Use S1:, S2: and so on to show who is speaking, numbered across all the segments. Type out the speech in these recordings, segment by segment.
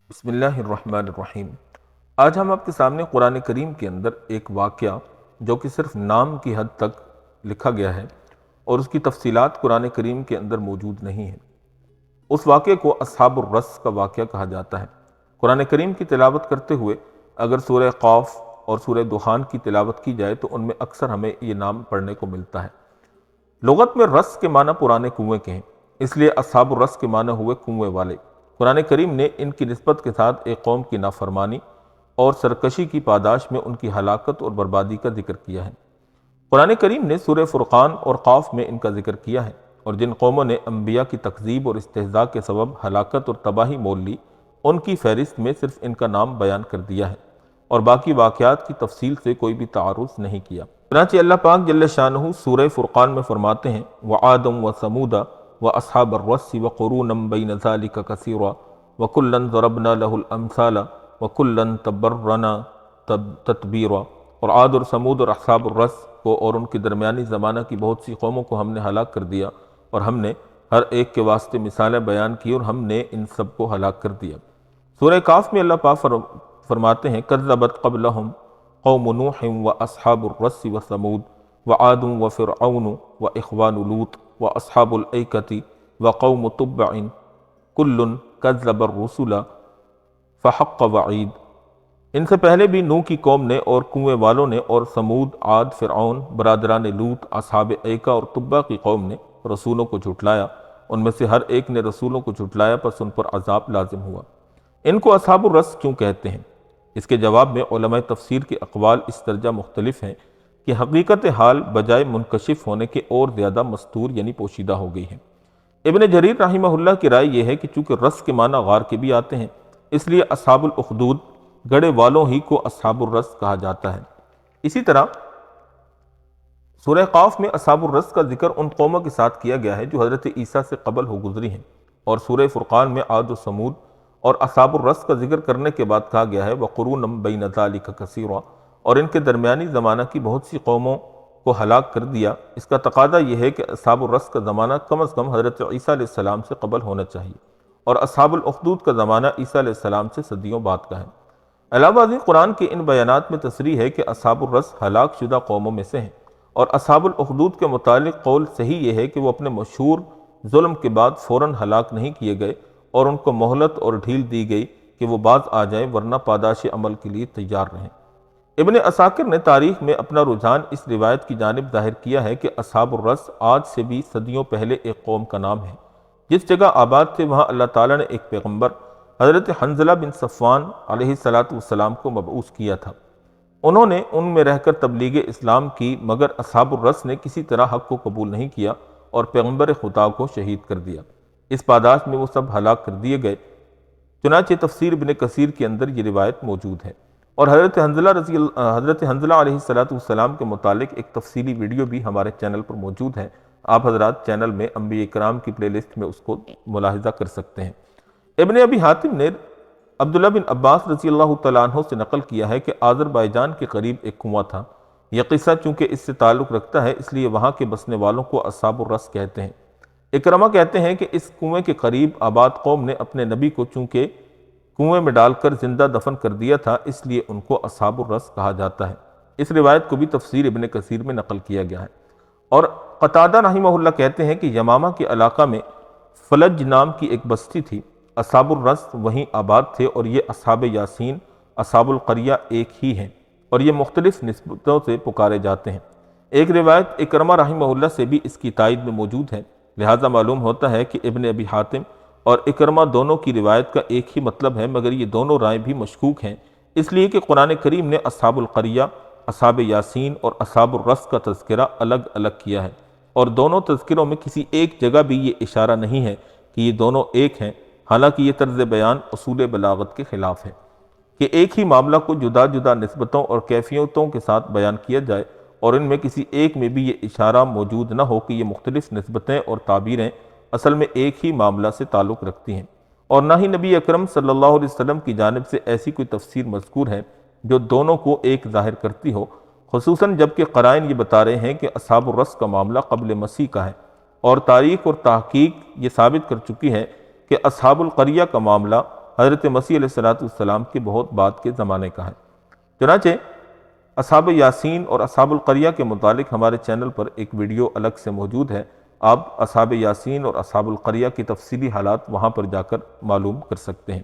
S1: بسم اللہ الرحمن الرحیم۔ آج ہم آپ کے سامنے قرآن کریم کے اندر ایک واقعہ جو کہ صرف نام کی حد تک لکھا گیا ہے اور اس کی تفصیلات قرآن کریم کے اندر موجود نہیں ہیں، اس واقعے کو اصحاب الرس کا واقعہ کہا جاتا ہے۔ قرآن کریم کی تلاوت کرتے ہوئے اگر سورہ قاف اور سورہ دخان کی تلاوت کی جائے تو ان میں اکثر ہمیں یہ نام پڑھنے کو ملتا ہے۔ لغت میں رس کے معنی پرانے کنویں کے ہیں، اس لیے اصحاب الرس کے معنی ہوئے کنویں والے۔ قرآن کریم نے ان کی نسبت کے ساتھ ایک قوم کی نافرمانی اور سرکشی کی پاداش میں ان کی ہلاکت اور بربادی کا ذکر کیا ہے۔ قرآن کریم نے سورہ فرقان اور قاف میں ان کا ذکر کیا ہے، اور جن قوموں نے انبیاء کی تکذیب اور استہزاء کے سبب ہلاکت اور تباہی مول لی، ان کی فہرست میں صرف ان کا نام بیان کر دیا ہے اور باقی واقعات کی تفصیل سے کوئی بھی تعارض نہیں کیا۔ چنانچہ اللہ پاک جل شانہ سورہ فرقان میں فرماتے ہیں وَعَادٌ وَثَمُودَ وَأَصْحَابَ الرَّسِّ وَقُرُونًا بَيْنَ ذَلِكَ كَثِيرًا وَكُلًّا ضَرَبْنَا لَهُ الْأَمْثَالَ وَكُلًّا تَبَّرْنَا تَتْبِيرًا۔ اور عاد اور سمود اور اصحاب الرس کو اور ان کے درمیانی زمانہ کی بہت سی قوموں کو ہم نے ہلاک کر دیا، اور ہم نے ہر ایک کے واسطے مثالیں بیان کی اور ہم نے ان سب کو ہلاک کر دیا۔ سورہ کاف میں اللہ پاک فرماتے ہیں کذبت قبلہم قوم نوح واصحاب الرس وثمود وعاد وفرعون واخوان لوط واصحاب الایکۃ وقوم تبع کل کذب الرسل فحق وعید۔ ان سے پہلے بھی نوح کی قوم نے اور کنویں والوں نے اور سمود، عاد، فرعون، برادران لوط، اصحاب ایکا اور تبع کی قوم نے رسولوں کو جھٹلایا، ان میں سے ہر ایک نے رسولوں کو جھٹلایا، پس ان پر عذاب لازم ہوا۔ ان کو اصحاب الرس کیوں کہتے ہیں؟ اس کے جواب میں علماء تفسیر کے اقوال اس درجہ مختلف ہیں کہ حقیقت حال بجائے منکشف ہونے کے اور زیادہ مستور یعنی پوشیدہ ہو گئی ہے۔ ابن جریر رحمہ اللہ کی رائے یہ ہے کہ چونکہ رس کے معنی غار کے بھی آتے ہیں، اس لیے اصحاب الاخدود گڑھے والوں ہی کو اصحاب الرس کہا جاتا ہے۔ اسی طرح سورہ قاف میں اصحاب الرس کا ذکر ان قوموں کے ساتھ کیا گیا ہے جو حضرت عیسیٰ سے قبل ہو گزری ہیں، اور سورہ فرقان میں عاد و سمود اور اصحاب الرس کا ذکر کرنے کے بعد کہا گیا ہے وَقُرُونًا بَيْنَ ذَلِكَ كَثِيرًا، اور ان کے درمیانی زمانہ کی بہت سی قوموں کو ہلاک کر دیا۔ اس کا تقاضا یہ ہے کہ اصحاب الرس کا زمانہ کم از کم حضرت عیسیٰ علیہ السلام سے قبل ہونا چاہیے، اور اصحاب الاخدود کا زمانہ عیسیٰ علیہ السلام سے صدیوں بعد کا ہے۔ علاوہ ازیں قرآن کے ان بیانات میں تصریح ہے کہ اصحاب الرس ہلاک شدہ قوموں میں سے ہیں، اور اصحاب الاخدود کے متعلق قول صحیح یہ ہے کہ وہ اپنے مشہور ظلم کے بعد فوراً ہلاک نہیں کیے گئے، اور ان کو مہلت اور ڈھیل دی گئی کہ وہ باز آ جائیں ورنہ پاداش عمل کے لیے تیار رہیں۔ ابن عساکر نے تاریخ میں اپنا رجحان اس روایت کی جانب ظاہر کیا ہے کہ اصحاب الرس آج سے بھی صدیوں پہلے ایک قوم کا نام ہے۔ جس جگہ آباد تھے وہاں اللہ تعالیٰ نے ایک پیغمبر حضرت حنظلہ بن صفوان علیہ السلام کو مبعوث کیا تھا۔ انہوں نے ان میں رہ کر تبلیغ اسلام کی، مگر اصحاب الرس نے کسی طرح حق کو قبول نہیں کیا اور پیغمبر خدا کو شہید کر دیا۔ اس پاداش میں وہ سب ہلاک کر دیے گئے۔ چنانچہ تفسیر ابن کثیر کے اندر یہ روایت موجود ہے، اور حضرت حنظلہ علیہ السلام کے متعلق ایک تفصیلی ویڈیو بھی ہمارے چینل پر موجود ہے۔ آپ حضرات چینل میں انبیاء کرام کی پلے لسٹ میں اس کو ملاحظہ کر سکتے ہیں۔ ابن ابی حاتم نے عبداللہ بن عباس رضی اللہ تعالیٰ عنہ سے نقل کیا ہے کہ آذربائیجان کے قریب ایک کنواں تھا۔ یہ قصہ چونکہ اس سے تعلق رکھتا ہے اس لیے وہاں کے بسنے والوں کو اصحاب الرس کہتے ہیں۔ اکرمہ کہتے ہیں کہ اس کنویں کے قریب آباد قوم نے اپنے نبی کو چونکہ کنویں میں ڈال کر زندہ دفن کر دیا تھا، اس لیے ان کو اصحاب الرس کہا جاتا ہے۔ اس روایت کو بھی تفسیر ابن کثیر میں نقل کیا گیا ہے۔ اور قتادہ رحمہ اللہ کہتے ہیں کہ یمامہ کے علاقہ میں فلج نام کی ایک بستی تھی، اصحاب الرس وہیں آباد تھے، اور یہ اصحاب یاسین، اصحاب القریہ ایک ہی ہیں، اور یہ مختلف نسبتوں سے پکارے جاتے ہیں۔ ایک روایت اکرمہ رحمہ اللہ سے بھی اس کی تائید میں موجود ہے، لہٰذا معلوم ہوتا ہے کہ ابن ابی حاتم اور اکرمہ دونوں کی روایت کا ایک ہی مطلب ہے، مگر یہ دونوں رائیں بھی مشکوک ہیں، اس لیے کہ قرآن کریم نے اصحاب القریہ، اصحاب یاسین اور اصحاب الرس کا تذکرہ الگ الگ کیا ہے، اور دونوں تذکروں میں کسی ایک جگہ بھی یہ اشارہ نہیں ہے کہ یہ دونوں ایک ہیں، حالانکہ یہ طرز بیان اصول بلاغت کے خلاف ہے کہ ایک ہی معاملہ کو جدا جدا نسبتوں اور کیفیتوں کے ساتھ بیان کیا جائے، اور ان میں کسی ایک میں بھی یہ اشارہ موجود نہ ہو کہ یہ مختلف نسبتیں اور تعبیریں اصل میں ایک ہی معاملہ سے تعلق رکھتی ہیں، اور نہ ہی نبی اکرم صلی اللہ علیہ وسلم کی جانب سے ایسی کوئی تفسیر مذکور ہے جو دونوں کو ایک ظاہر کرتی ہو، خصوصاً جبکہ قرائن یہ بتا رہے ہیں کہ اصحاب الرس کا معاملہ قبل مسیح کا ہے، اور تاریخ اور تحقیق یہ ثابت کر چکی ہے کہ اصحاب القریہ کا معاملہ حضرت مسیح علیہ السلام کے بہت بعد کے زمانے کا ہے۔ چنانچہ اصحاب یاسین اور اصحاب القریہ کے متعلق ہمارے چینل پر ایک ویڈیو الگ سے موجود ہے، آپ اصحاب یاسین اور اصحاب القریہ کی تفصیلی حالات وہاں پر جا کر معلوم کر سکتے ہیں۔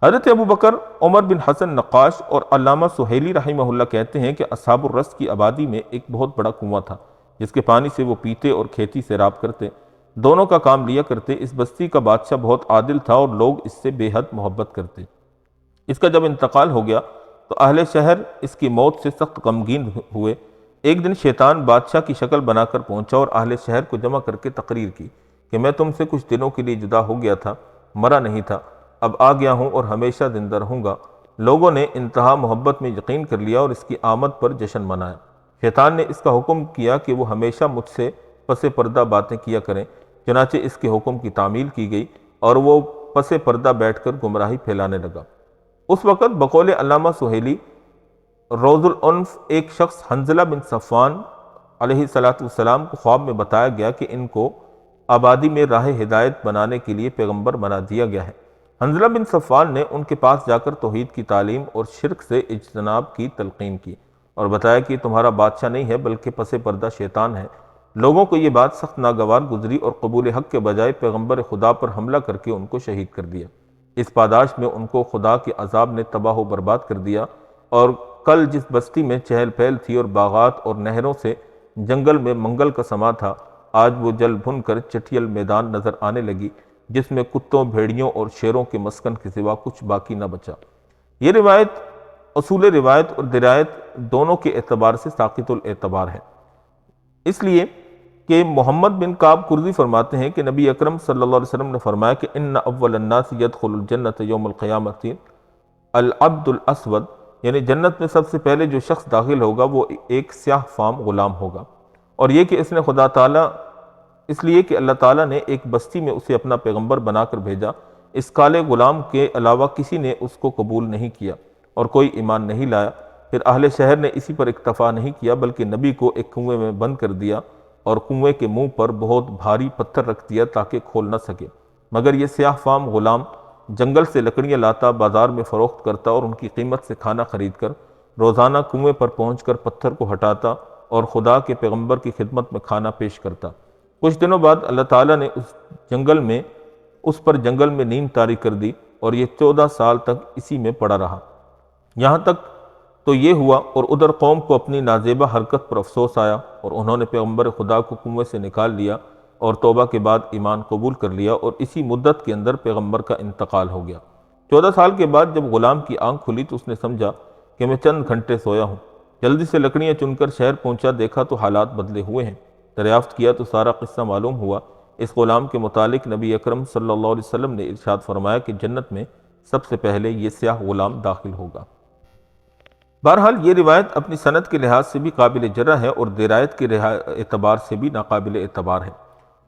S1: حضرت ابو بکر عمر بن حسن نقاش اور علامہ سہیلی رحمہ اللہ کہتے ہیں کہ اصحاب الرس کی آبادی میں ایک بہت بڑا کنواں تھا جس کے پانی سے وہ پیتے اور کھیتی سیراب کرتے، دونوں کا کام لیا کرتے۔ اس بستی کا بادشاہ بہت عادل تھا اور لوگ اس سے بے حد محبت کرتے۔ اس کا جب انتقال ہو گیا تو اہل شہر اس کی موت سے سخت غمگین ہوئے۔ ایک دن شیطان بادشاہ کی شکل بنا کر پہنچا اور اہل شہر کو جمع کر کے تقریر کی کہ میں تم سے کچھ دنوں کے لیے جدا ہو گیا تھا، مرا نہیں تھا، اب آ گیا ہوں اور ہمیشہ زندہ رہوں گا۔ لوگوں نے انتہا محبت میں یقین کر لیا اور اس کی آمد پر جشن منایا۔ شیطان نے اس کا حکم کیا کہ وہ ہمیشہ مجھ سے پس پردہ باتیں کیا کریں، چنانچہ اس کے حکم کی تعمیل کی گئی اور وہ پس پردہ بیٹھ کر گمراہی پھیلانے لگا۔ اس وقت بقول علامہ سہیلی روز العنف ایک شخص حنظلہ بن صفوان علیہ السلام کو خواب میں بتایا گیا کہ ان کو آبادی میں راہ ہدایت بنانے کے لیے پیغمبر بنا دیا گیا ہے۔ حنظلہ بن صفوان نے ان کے پاس جا کر توحید کی تعلیم اور شرک سے اجتناب کی تلقین کی اور بتایا کہ تمہارا بادشاہ نہیں ہے بلکہ پس پردہ شیطان ہے۔ لوگوں کو یہ بات سخت ناگوار گزری اور قبول حق کے بجائے پیغمبر خدا پر حملہ کر کے ان کو شہید کر دیا۔ اس پاداش میں ان کو خدا کے عذاب نے تباہ و برباد کر دیا، اور کل جس بستی میں چہل پہل تھی اور باغات اور نہروں سے جنگل میں منگل کا سما تھا، آج وہ جل بھن کر چٹیل میدان نظر آنے لگی جس میں کتوں، بھیڑیوں اور شیروں کے مسکن کے سوا کچھ باقی نہ بچا۔ یہ روایت اصول روایت اور درایت دونوں کے اعتبار سے ساقط الاعتبار ہے، اس لیے کہ محمد بن کعب قرظی فرماتے ہیں کہ نبی اکرم صلی اللہ علیہ وسلم نے فرمایا کہ ان اول الناس يدخل الجنت یوم القیامت العبد الاسود، یعنی جنت میں سب سے پہلے جو شخص داخل ہوگا وہ ایک سیاہ فام غلام ہوگا، اور یہ کہ اس لیے کہ اللہ تعالیٰ نے ایک بستی میں اسے اپنا پیغمبر بنا کر بھیجا، اس کالے غلام کے علاوہ کسی نے اس کو قبول نہیں کیا اور کوئی ایمان نہیں لایا۔ پھر اہل شہر نے اسی پر اکتفا نہیں کیا بلکہ نبی کو ایک کنویں میں بند کر دیا اور کنویں کے منہ پر بہت بھاری پتھر رکھ دیا تاکہ کھول نہ سکے، مگر یہ سیاہ فام غلام جنگل سے لکڑیاں لاتا، بازار میں فروخت کرتا اور ان کی قیمت سے کھانا خرید کر روزانہ کنویں پر پہنچ کر پتھر کو ہٹاتا اور خدا کے پیغمبر کی خدمت میں کھانا پیش کرتا۔ کچھ دنوں بعد اللہ تعالیٰ نے اس پر جنگل میں نیند طاری کر دی اور یہ 14 سال تک اسی میں پڑا رہا۔ یہاں تک تو یہ ہوا اور ادھر قوم کو اپنی نازیبہ حرکت پر افسوس آیا اور انہوں نے پیغمبر خدا کو کنویں سے نکال لیا اور توبہ کے بعد ایمان قبول کر لیا، اور اسی مدت کے اندر پیغمبر کا انتقال ہو گیا۔ 14 سال کے بعد جب غلام کی آنکھ کھلی تو اس نے سمجھا کہ میں چند گھنٹے سویا ہوں۔ جلدی سے لکڑیاں چن کر شہر پہنچا، دیکھا تو حالات بدلے ہوئے ہیں۔ دریافت کیا تو سارا قصہ معلوم ہوا۔ اس غلام کے متعلق نبی اکرم صلی اللہ علیہ وسلم نے ارشاد فرمایا کہ جنت میں سب سے پہلے یہ سیاہ غلام داخل ہوگا۔ بہرحال یہ روایت اپنی سند کے لحاظ سے بھی قابل جرح ہے اور درایت کے اعتبار سے بھی ناقابل اعتبار ہے۔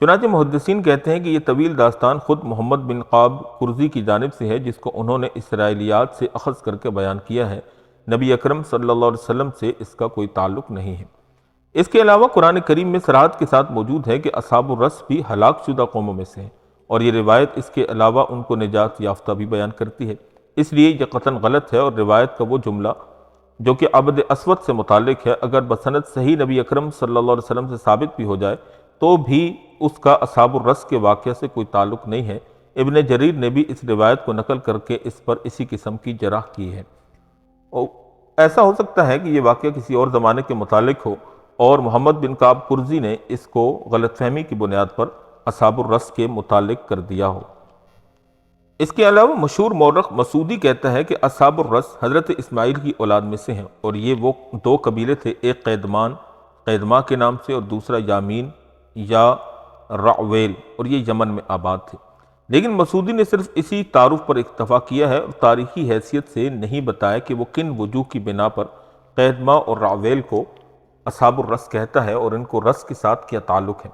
S1: چنانچہ محدثین کہتے ہیں کہ یہ طویل داستان خود محمد بن کعب قرظی کی جانب سے ہے، جس کو انہوں نے اسرائیلیات سے اخذ کر کے بیان کیا ہے، نبی اکرم صلی اللہ علیہ وسلم سے اس کا کوئی تعلق نہیں ہے۔ اس کے علاوہ قرآن کریم میں صراحت کے ساتھ موجود ہے کہ اصحاب الرس بھی ہلاک شدہ قوموں میں سے ہیں، اور یہ روایت اس کے علاوہ ان کو نجات یافتہ بھی بیان کرتی ہے۔ اس لیے یہ قطعاً غلط ہے، اور روایت کا وہ جملہ جو کہ عبد اسود سے متعلق ہے اگر بسند صحیح نبی اکرم صلی اللہ علیہ وسلم سے ثابت بھی ہو جائے تو بھی اس کا اصحاب الرس کے واقعہ سے کوئی تعلق نہیں ہے۔ ابن جریر نے بھی اس روایت کو نقل کر کے اس پر اسی قسم کی جرح کی ہے۔ ایسا ہو سکتا ہے کہ یہ واقعہ کسی اور زمانے کے متعلق ہو اور محمد بن کعب قرظی نے اس کو غلط فہمی کی بنیاد پر اصحاب الرس کے متعلق کر دیا ہو۔ اس کے علاوہ مشہور مورخ مسعودی کہتا ہے کہ اصحاب الرس حضرت اسماعیل کی اولاد میں سے ہیں، اور یہ وہ دو قبیلے تھے، ایک قیدما کے نام سے اور دوسرا یامین یا رعویل، اور یہ یمن میں آباد تھے۔ لیکن مسعودی نے صرف اسی تعارف پر اکتفا کیا ہے اور تاریخی حیثیت سے نہیں بتایا کہ وہ کن وجوہ کی بنا پر قیدما اور رعویل کو اصحاب الرس کہتا ہے اور ان کو رس کے ساتھ کیا تعلق ہے۔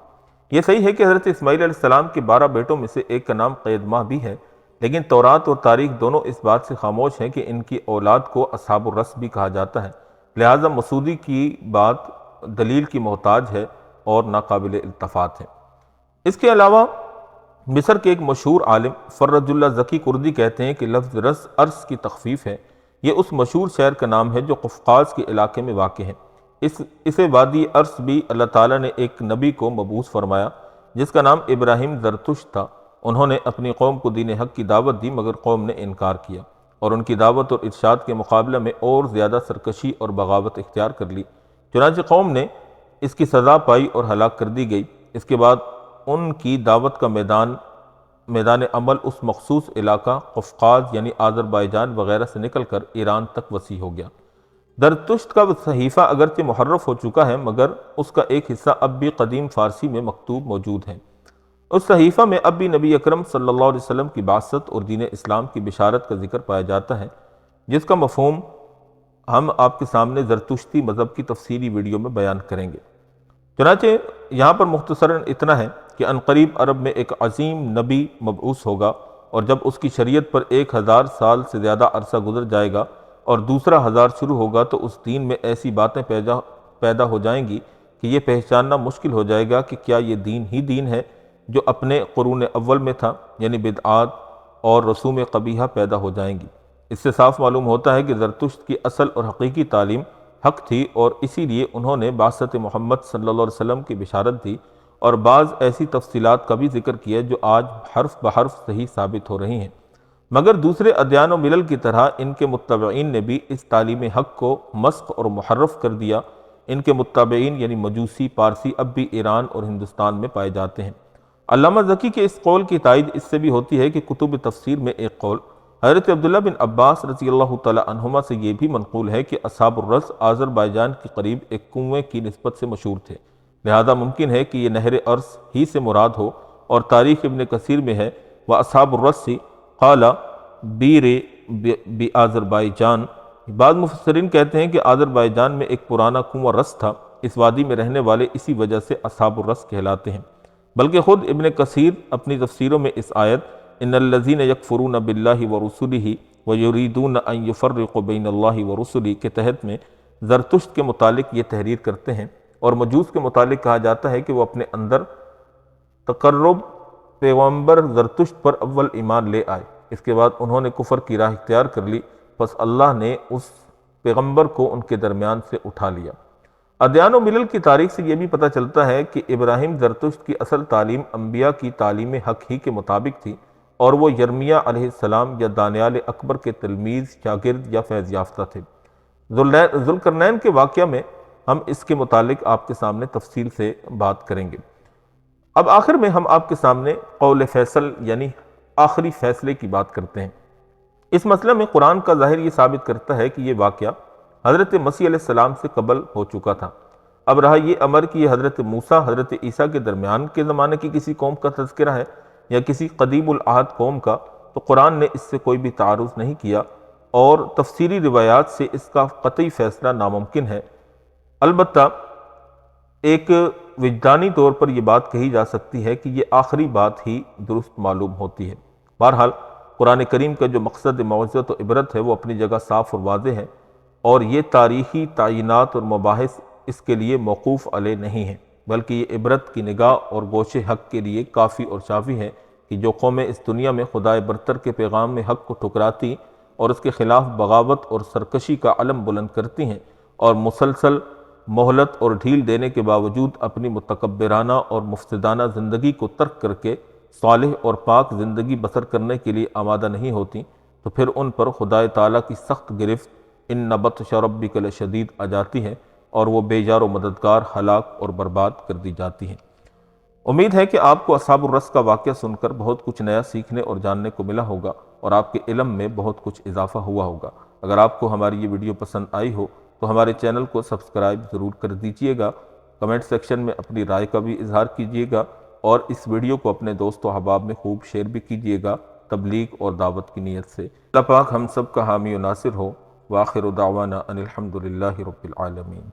S1: یہ صحیح ہے کہ حضرت اسماعیل علیہ السلام کے 12 بیٹوں میں سے ایک کا نام قیدما بھی ہے، لیکن تورات اور تاریخ دونوں اس بات سے خاموش ہیں کہ ان کی اولاد کو اصحاب الرس بھی کہا جاتا ہے، لہٰذا مسعودی کی بات دلیل کی محتاج ہے اور ناقابل التفات ہے۔ اس کے علاوہ مصر کے ایک مشہور عالم فرج اللہ زکی کردی کہتے ہیں کہ لفظ ارس کی تخفیف ہے۔ یہ اس مشہور شہر کا نام ہے جو قفقاز کے علاقے میں واقع ہے۔ اسے وادی ارس بھی اللہ تعالیٰ نے ایک نبی کو مبعوث فرمایا جس کا نام ابراہیم زرتشت تھا۔ انہوں نے اپنی قوم کو دین حق کی دعوت دی مگر قوم نے انکار کیا اور ان کی دعوت اور ارشاد کے مقابلہ میں اور زیادہ سرکشی اور بغاوت اختیار کر لی۔ چنانچہ قوم نے اس کی سزا پائی اور ہلاک کر دی گئی۔ اس کے بعد ان کی دعوت کا میدان عمل اس مخصوص علاقہ قفقاز یعنی آذربائیجان وغیرہ سے نکل کر ایران تک وسیع ہو گیا۔ زرتشت کا صحیفہ اگرچہ محرف ہو چکا ہے مگر اس کا ایک حصہ اب بھی قدیم فارسی میں مکتوب موجود ہے۔ اس صحیفہ میں اب بھی نبی اکرم صلی اللہ علیہ وسلم کی بعثت اور دین اسلام کی بشارت کا ذکر پایا جاتا ہے، جس کا مفہوم ہم آپ کے سامنے زرتشتی مذہب کی تفصیلی ویڈیو میں بیان کریں گے۔ چنانچہ یہاں پر مختصراً اتنا ہے کہ عنقریب عرب میں ایک عظیم نبی مبعوث ہوگا اور جب اس کی شریعت پر 1000 سال سے زیادہ عرصہ گزر جائے گا اور دوسرا 1000 شروع ہوگا تو اس دین میں ایسی باتیں پیدا ہو جائیں گی کہ یہ پہچاننا مشکل ہو جائے گا کہ کیا یہ دین ہی دین ہے جو اپنے قرون اول میں تھا، یعنی بدعات اور رسوم قبیحہ پیدا ہو جائیں گی۔ اس سے صاف معلوم ہوتا ہے کہ زرتشت کی اصل اور حقیقی تعلیم حق تھی اور اسی لیے انہوں نے بعثت محمد صلی اللہ علیہ وسلم کی بشارت دی اور بعض ایسی تفصیلات کا بھی ذکر کیا جو آج حرف بحرف صحیح ثابت ہو رہی ہیں، مگر دوسرے ادیان و ملل کی طرح ان کے متبعین نے بھی اس تعلیم حق کو مسخ اور محرف کر دیا۔ ان کے متبعین یعنی مجوسی پارسی اب بھی ایران اور ہندوستان میں پائے جاتے ہیں۔ علامہ زکی کے اس قول کی تائید اس سے بھی ہوتی ہے کہ کتب تفسیر میں ایک قول حضرت عبداللہ بن عباس رضی اللہ تعالی عنہما سے یہ بھی منقول ہے کہ اصحاب الرس آذربائیجان کے قریب ایک کنویں کی نسبت سے مشہور تھے، لہذا ممکن ہے کہ یہ نہر ارس ہی سے مراد ہو، اور تاریخ ابن کثیر میں ہے وَأَصْحَابُ الرَّسِّ قَالَ بِيرِ بِآذربائیجان۔ بعض مفسرین کہتے ہیں کہ آذربائیجان میں ایک پرانا کنواں رس تھا، اس وادی میں رہنے والے اسی وجہ سے اصحاب الرس کہلاتے ہیں، بلکہ خود ابن کثیر اپنی تفسیروں میں اس آیت ان الذین یکفرون باللہ ورسلہ ویریدون ان یفرقوا بین اللہ ورسلہ کے تحت میں زرتشت کے متعلق یہ تحریر کرتے ہیں، اور مجوس کے متعلق کہا جاتا ہے کہ وہ اپنے اندر تقرب پیغمبر زرتشت پر اول ایمان لے آئے، اس کے بعد انہوں نے کفر کی راہ اختیار کر لی، پس اللہ نے اس پیغمبر کو ان کے درمیان سے اٹھا لیا۔ ادیان و ملل کی تاریخ سے یہ بھی پتہ چلتا ہے کہ ابراہیم زرتشت کی اصل تعلیم انبیاء کی تعلیم حق ہی کے مطابق تھی، اور وہ یرمیہ علیہ السلام یا دانیال اکبر کے تلمیذ، شاگرد یا فیض یافتہ تھے۔ ذوالقرنین کے واقعہ میں ہم اس کے متعلق آپ کے سامنے تفصیل سے بات کریں گے۔ اب آخر میں ہم آپ کے سامنے قول فیصل یعنی آخری فیصلے کی بات کرتے ہیں۔ اس مسئلہ میں قرآن کا ظاہر یہ ثابت کرتا ہے کہ یہ واقعہ حضرت مسیح علیہ السلام سے قبل ہو چکا تھا۔ اب رہا یہ امر کہ یہ حضرت موسیٰ حضرت عیسیٰ کے درمیان کے زمانے کی کسی قوم کا تذکرہ ہے یا کسی قدیم العہد قوم کا، تو قرآن نے اس سے کوئی بھی تعارض نہیں کیا اور تفسیری روایات سے اس کا قطعی فیصلہ ناممکن ہے۔ البتہ ایک وجدانی طور پر یہ بات کہی جا سکتی ہے کہ یہ آخری بات ہی درست معلوم ہوتی ہے۔ بہرحال قرآن کریم کا جو مقصد موعظت و عبرت ہے وہ اپنی جگہ صاف اور واضح ہے، اور یہ تاریخی تعینات اور مباحث اس کے لیے موقوف علیہ نہیں ہیں، بلکہ یہ عبرت کی نگاہ اور گوش حق کے لیے کافی اور شافی ہے کہ جو قومیں اس دنیا میں خدائے برتر کے پیغام حق کو ٹھکراتی اور اس کے خلاف بغاوت اور سرکشی کا علم بلند کرتی ہیں اور مسلسل مہلت اور ڈھیل دینے کے باوجود اپنی متکبرانہ اور مفسدانہ زندگی کو ترک کر کے صالح اور پاک زندگی بسر کرنے کے لیے آمادہ نہیں ہوتی، تو پھر ان پر خدائے تعالیٰ کی سخت گرفت ان بطش ربک لشدید آ جاتی ہے اور وہ بے یار و مددگار ہلاک اور برباد کر دی جاتی ہیں۔ امید ہے کہ آپ کو اصحاب الرس کا واقعہ سن کر بہت کچھ نیا سیکھنے اور جاننے کو ملا ہوگا اور آپ کے علم میں بہت کچھ اضافہ ہوا ہوگا۔ اگر آپ کو ہماری یہ ویڈیو پسند آئی ہو تو ہمارے چینل کو سبسکرائب ضرور کر دیجئے گا، کمنٹ سیکشن میں اپنی رائے کا بھی اظہار کیجئے گا، اور اس ویڈیو کو اپنے دوست و احباب میں خوب شیئر بھی کیجئے گا تبلیغ اور دعوت کی نیت سے۔ اللہ پاک ہم سب کا حامی و ناصر ہو۔ وآخر دعوانا ان الحمد للہ رب العالمین۔